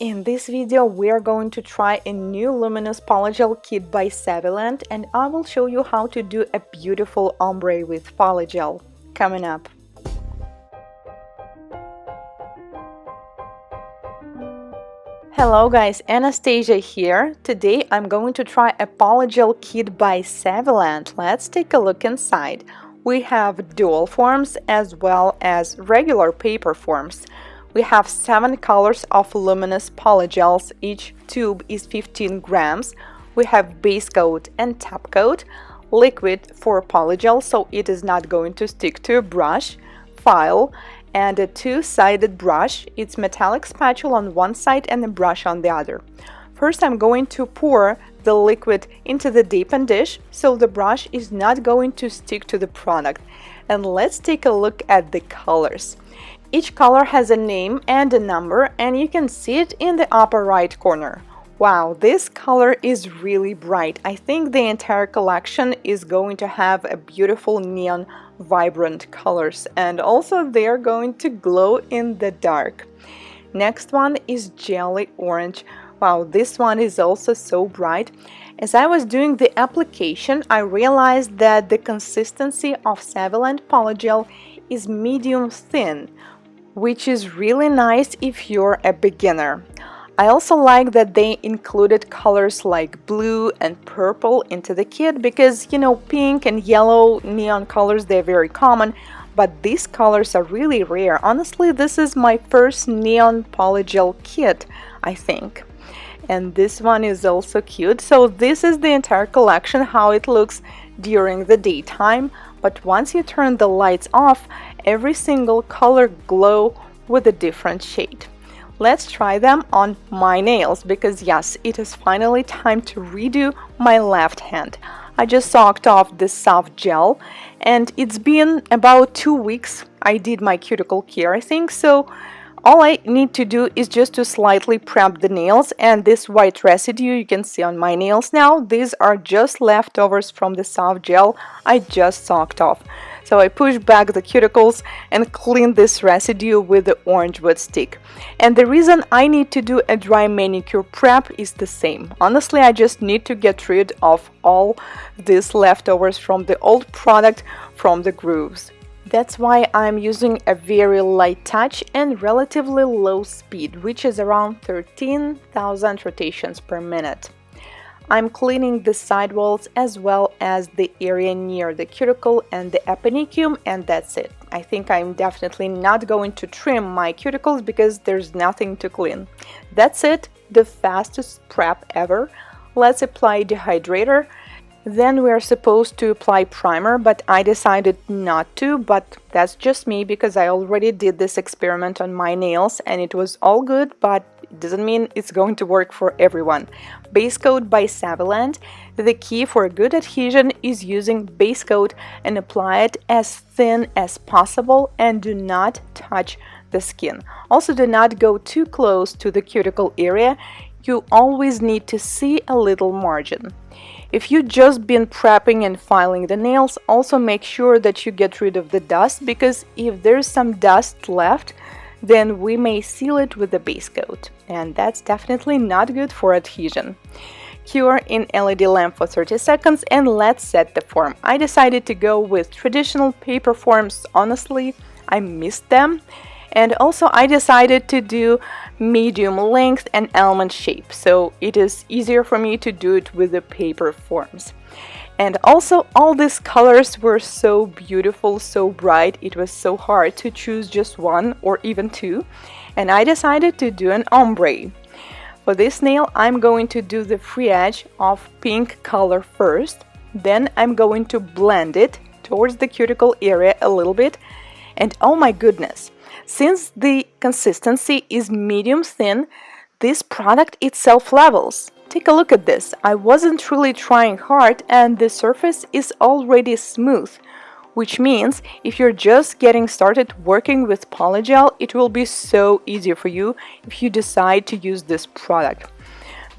In this video, we are going to try a new luminous polygel kit by Saviland, and I will show you how to do a beautiful ombre with polygel. Coming up. Hello guys, Anastasia here. Today I'm going to try a polygel kit by Saviland. Let's take a look inside. We have dual forms as well as regular paper forms. We have 7 colors of luminous polygels. Each tube is 15 grams. We have base coat and top coat, liquid for polygel so it is not going to stick to a brush, file, and a two-sided brush. It's metallic spatula on one side and a brush on the other. First I'm going to pour the liquid into the deepened dish so the brush is not going to stick to the product. And let's take a look at the colors. Each color has a name and a number, and you can see it in the upper right corner. Wow, this color is really bright. I think the entire collection is going to have a beautiful neon vibrant colors, and also they are going to glow in the dark. Next one is jelly orange. Wow, this one is also so bright. As I was doing the application, I realized that the consistency of Saviland Polygel is medium thin, which is really nice if you're a beginner. I also like that they included colors like blue and purple into the kit because, you know, pink and yellow neon colors, they're very common, but these colors are really rare. Honestly, this is my first neon polygel kit, I think. And this one is also cute. So this is the entire collection, how it looks during the daytime. But once you turn the lights off, every single color glow with a different shade. Let's try them on my nails because yes, it is finally time to redo my left hand. I just soaked off this soft gel and it's been about 2 weeks I did my cuticle care, I think, so all I need to do is just to slightly prep the nails, and this white residue you can see on my nails now, these are just leftovers from the soft gel I just soaked off. So I push back the cuticles and clean this residue with the orange wood stick. And the reason I need to do a dry manicure prep is the same. Honestly, I just need to get rid of all these leftovers from the old product from the grooves. That's why I'm using a very light touch and relatively low speed, which is around 13,000 rotations per minute. I'm cleaning the sidewalls as well as the area near the cuticle and the eponychium, and that's it. I think I'm definitely not going to trim my cuticles because there's nothing to clean. That's it, the fastest prep ever. Let's apply dehydrator. Then we are supposed to apply primer, but I decided not to, but that's just me because I already did this experiment on my nails and it was all good, but it doesn't mean it's going to work for everyone. Base coat by Saviland. The key for a good adhesion is using base coat and apply it as thin as possible and do not touch the skin. Also, do not go too close to the cuticle area. You always need to see a little margin. If you've just been prepping and filing the nails, also make sure that you get rid of the dust, because if there's some dust left, then we may seal it with the base coat, and that's definitely not good for adhesion. Cure in LED lamp for 30 seconds and let's set the form. I decided to go with traditional paper forms. Honestly, I missed them. And also I decided to do medium length and almond shape, so it is easier for me to do it with the paper forms. And also all these colors were so beautiful, so bright, it was so hard to choose just one or even two, and I decided to do an ombre. For this nail I'm going to do the free edge of pink color first, then I'm going to blend it towards the cuticle area a little bit, and oh my goodness! Since the consistency is medium thin, this product itself levels. Take a look at this. I wasn't really trying hard and the surface is already smooth, which means if you're just getting started working with polygel, it will be so easy for you if you decide to use this product.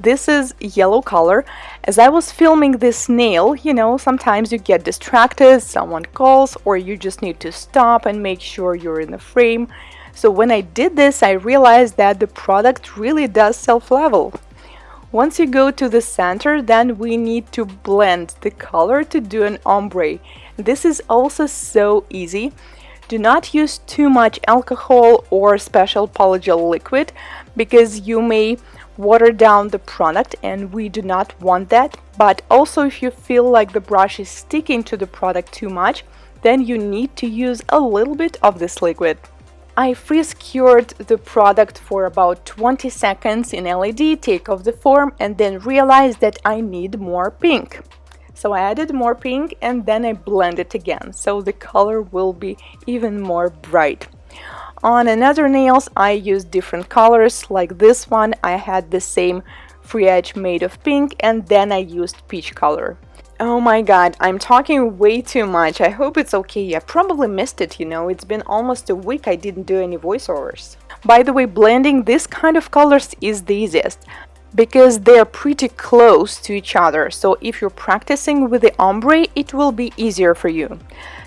This is yellow color. As I was filming this nail, you know, sometimes you get distracted, someone calls, or you just need to stop and make sure you're in the frame. So when I did this, I realized that the product really does self-level. Once you go to the center, then we need to blend the color to do an ombre. This is also so easy. Do not use too much alcohol or special polygel liquid because you may water down the product and we do not want that. But also if you feel like the brush is sticking to the product too much, then you need to use a little bit of this liquid. I freeze cured the product for about 20 seconds in LED, take off the form, and then realized that I need more pink. So I added more pink and then I blend it again, so the color will be even more bright. On another nails I used different colors, like this one I had the same free edge made of pink and then I used peach color. Oh my god, I'm talking way too much. I hope it's okay. I probably missed it, you know. It's been almost a week I didn't do any voiceovers. By the way, blending this kind of colors is the easiest because they're pretty close to each other. So if you're practicing with the ombre, it will be easier for you.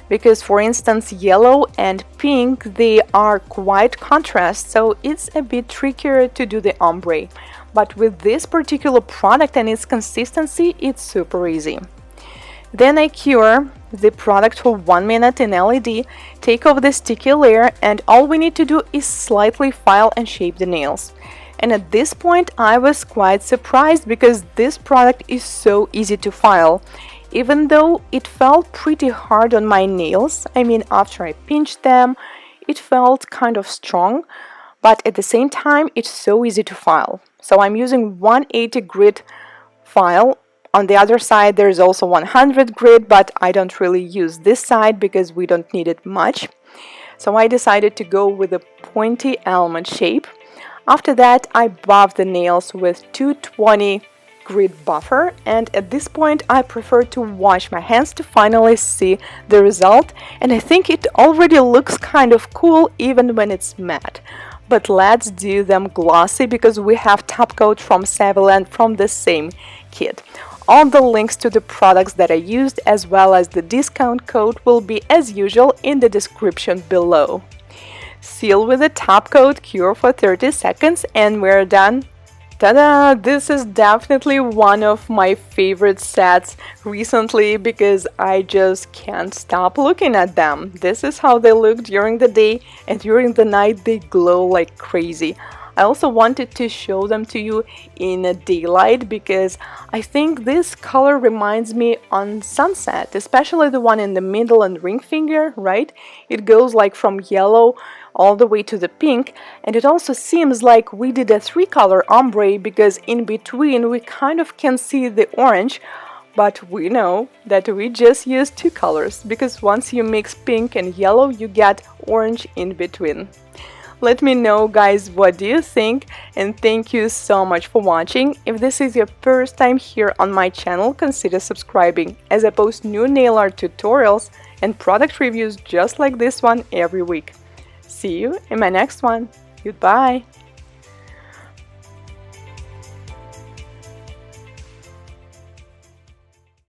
Because for instance, yellow and pink, they are quite contrast, so it's a bit trickier to do the ombre. But with this particular product and its consistency, it's super easy. Then I cure the product for 1 minute in LED, take off the sticky layer, and all we need to do is slightly file and shape the nails. And at this point I was quite surprised because this product is so easy to file. Even though it felt pretty hard on my nails, I mean after I pinched them, it felt kind of strong, but at the same time it's so easy to file. So I'm using 180 grit file. On the other side there's also 100 grit, but I don't really use this side because we don't need it much. So I decided to go with a pointy almond shape. After that I buffed the nails with 220 grit buffer, and at this point I prefer to wash my hands to finally see the result, and I think it already looks kind of cool even when it's matte. But let's do them glossy because we have top coat from Saviland from the same kit. All the links to the products that I used as well as the discount code will be as usual in the description below. Seal with a top coat, cure for 30 seconds, and we're done. Ta-da! This is definitely one of my favorite sets recently because I just can't stop looking at them. This is how they look during the day, and during the night they glow like crazy. I also wanted to show them to you in daylight because I think this color reminds me on sunset, especially the one in the middle and ring finger, right? It goes like from yellow all the way to the pink, and it also seems like we did a 3-color ombre because in between we kind of can see the orange, but we know that we just used 2 colors because once you mix pink and yellow you get orange in between. Let me know guys, what do you think, and thank you so much for watching. If this is your first time here on my channel, consider subscribing as I post new nail art tutorials and product reviews just like this one every week. See you in my next one. Goodbye!